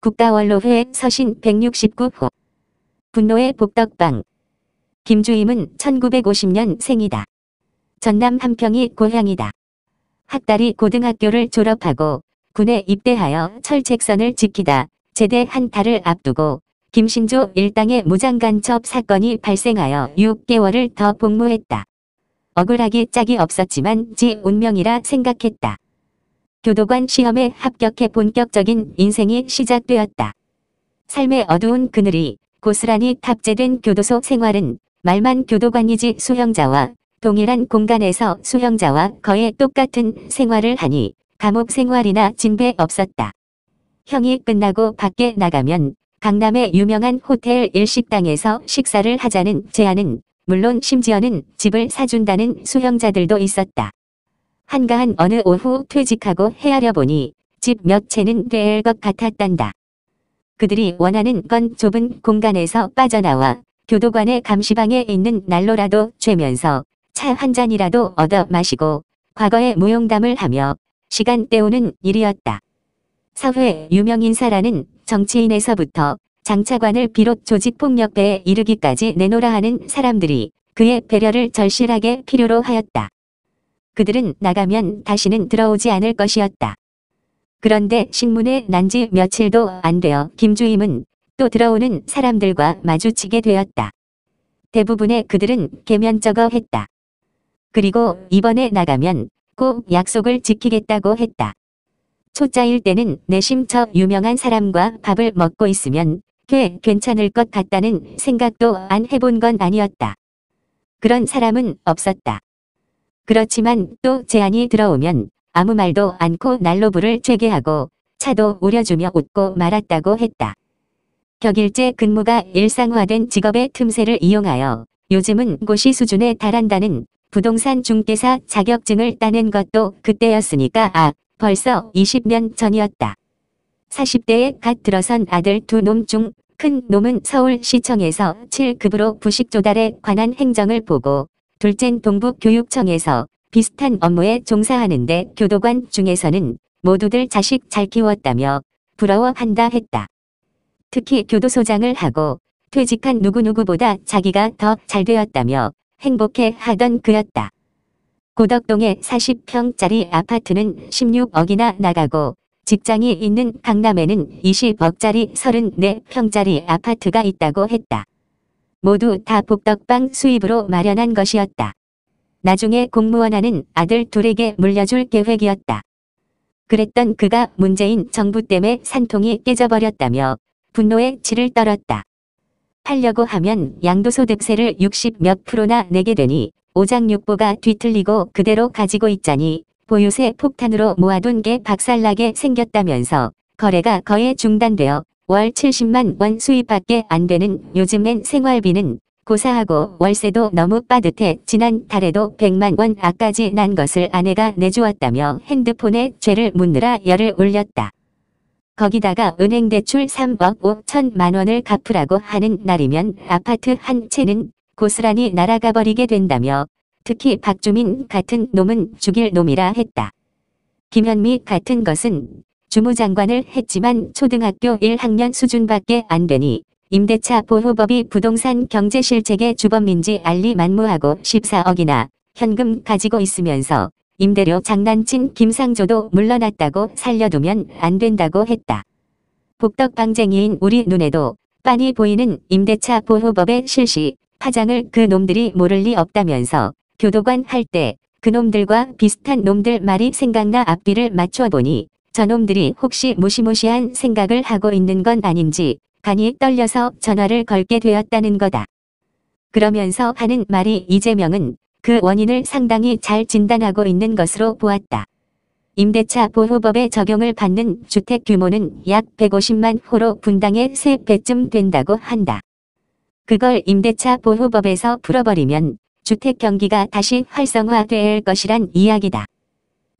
국가원로회 서신 169호 분노의 복덕방. 김주임은 1950년 생이다. 전남 함평이 고향이다. 학달이 고등학교를 졸업하고 군에 입대하여 철책선을 지키다 제대 한 달을 앞두고 김신조 일당의 무장간첩 사건이 발생하여 6개월을 더 복무했다. 억울하기 짝이 없었지만 지 운명이라 생각했다. 교도관 시험에 합격해 본격적인 인생이 시작되었다. 삶의 어두운 그늘이 고스란히 탑재된 교도소 생활은 말만 교도관이지 수형자와 동일한 공간에서 수형자와 거의 똑같은 생활을 하니 감옥 생활이나 진배 없었다. 형이 끝나고 밖에 나가면 강남의 유명한 호텔 일식당에서 식사를 하자는 제안은 물론 심지어는 집을 사준다는 수형자들도 있었다. 한가한 어느 오후 퇴직하고 헤아려 보니 집 몇 채는 될 것 같았단다. 그들이 원하는 건 좁은 공간에서 빠져나와 교도관의 감시방에 있는 난로라도 쬐면서 차 한 잔이라도 얻어 마시고 과거의 무용담을 하며 시간 때우는 일이었다. 사회 유명인사라는 정치인에서부터 장차관을 비롯 조직폭력배에 이르기까지 내노라 하는 사람들이 그의 배려를 절실하게 필요로 하였다. 그들은 나가면 다시는 들어오지 않을 것이었다. 그런데 신문에 난 지 며칠도 안 되어 김주임은 또 들어오는 사람들과 마주치게 되었다. 대부분의 그들은 개면쩍어 했다. 그리고 이번에 나가면 꼭 약속을 지키겠다고 했다. 초짜일 때는 내심 저 유명한 사람과 밥을 먹고 있으면 꽤 괜찮을 것 같다는 생각도 안 해본 건 아니었다. 그런 사람은 없었다. 그렇지만 또 제안이 들어오면 아무 말도 않고 난로불을 쬐게 하고 차도 우려주며 웃고 말았다고 했다. 격일제 근무가 일상화된 직업의 틈새를 이용하여 요즘은 고시 수준에 달한다는 부동산 중개사 자격증을 따낸 것도 그때였으니까 벌써 20년 전이었다. 40대에 갓 들어선 아들 두 놈 중 큰 놈은 서울시청에서 7급으로 부식 조달에 관한 행정을 보고 둘째는 동북교육청에서 비슷한 업무에 종사하는데 교도관 중에서는 모두들 자식 잘 키웠다며 부러워한다 했다. 특히 교도소장을 하고 퇴직한 누구누구보다 자기가 더 잘 되었다며 행복해 하던 그였다. 고덕동의 40평짜리 아파트는 16억이나 나가고 직장이 있는 강남에는 20억짜리 34평짜리 아파트가 있다고 했다. 모두 다 복덕방 수입으로 마련한 것이었다. 나중에 공무원하는 아들 둘에게 물려줄 계획이었다. 그랬던 그가 문재인 정부 때문에 산통이 깨져버렸다며 분노에 치를 떨었다. 팔려고 하면 양도소득세를 60몇 %나 내게 되니 오장육부가 뒤틀리고 그대로 가지고 있자니 보유세 폭탄으로 모아둔 게 박살나게 생겼다면서 거래가 거의 중단되어 월 70만 원 수입밖에 안 되는 요즘엔 생활비는 고사하고 월세도 너무 빠듯해 지난 달에도 100만 원 아까지 난 것을 아내가 내주었다며 핸드폰에 죄를 묻느라 열을 올렸다. 거기다가 은행 대출 3억 5천만 원을 갚으라고 하는 날이면 아파트 한 채는 고스란히 날아가 버리게 된다며 특히 박주민 같은 놈은 죽일 놈이라 했다. 김현미 같은 것은 주무장관을 했지만 초등학교 1학년 수준밖에 안 되니 임대차 보호법이 부동산 경제실책의 주범인지 알리 만무하고 14억이나 현금 가지고 있으면서 임대료 장난친 김상조도 물러났다고 살려두면 안 된다고 했다. 복덕방쟁이인 우리 눈에도 빤히 보이는 임대차 보호법의 실시 파장을 그 놈들이 모를 리 없다면서 교도관 할 때 그놈들과 비슷한 놈들 말이 생각나 앞뒤를 맞춰보니 저놈들이 혹시 무시무시한 생각을 하고 있는 건 아닌지 간이 떨려서 전화를 걸게 되었다는 거다. 그러면서 하는 말이 이재명은 그 원인을 상당히 잘 진단하고 있는 것으로 보았다. 임대차 보호법의 적용을 받는 주택 규모는 약 150만 호로 분당의 3배쯤 된다고 한다. 그걸 임대차 보호법에서 풀어버리면 주택 경기가 다시 활성화될 것이란 이야기다.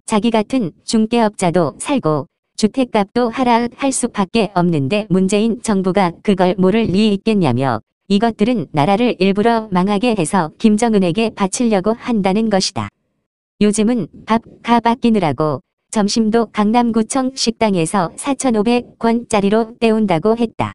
자기 같은 중개업자도 살고 주택값도 하락할 수밖에 없는데 문재인 정부가 그걸 모를 리 있겠냐며 이것들은 나라를 일부러 망하게 해서 김정은에게 바치려고 한다는 것이다. 요즘은 밥 값 아끼느라고 점심도 강남구청 식당에서 4,500원짜리로 때운다고 했다.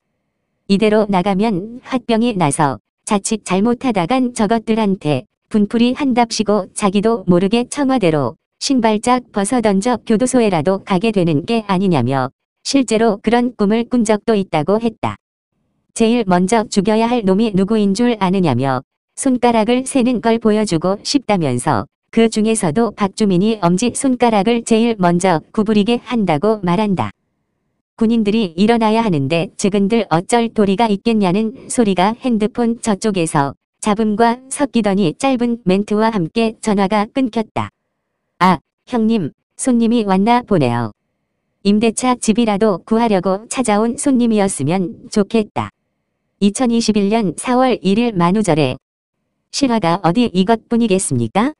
이대로 나가면 화병이 나서 자칫 잘못하다간 저것들한테 분풀이 한답시고 자기도 모르게 청와대로 신발짝 벗어던져 교도소에라도 가게 되는 게 아니냐며 실제로 그런 꿈을 꾼 적도 있다고 했다. 제일 먼저 죽여야 할 놈이 누구인 줄 아느냐며 손가락을 세는 걸 보여주고 싶다면서 그 중에서도 박주민이 엄지손가락을 제일 먼저 구부리게 한다고 말한다. 군인들이 일어나야 하는데 즉은들 어쩔 도리가 있겠냐는 소리가 핸드폰 저쪽에서 잡음과 섞이더니 짧은 멘트와 함께 전화가 끊겼다. 아, 형님, 손님이 왔나 보네요. 임대차 집이라도 구하려고 찾아온 손님이었으면 좋겠다. 2021년 4월 1일 만우절에 실화가 어디 이것뿐이겠습니까?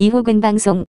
이호근 방송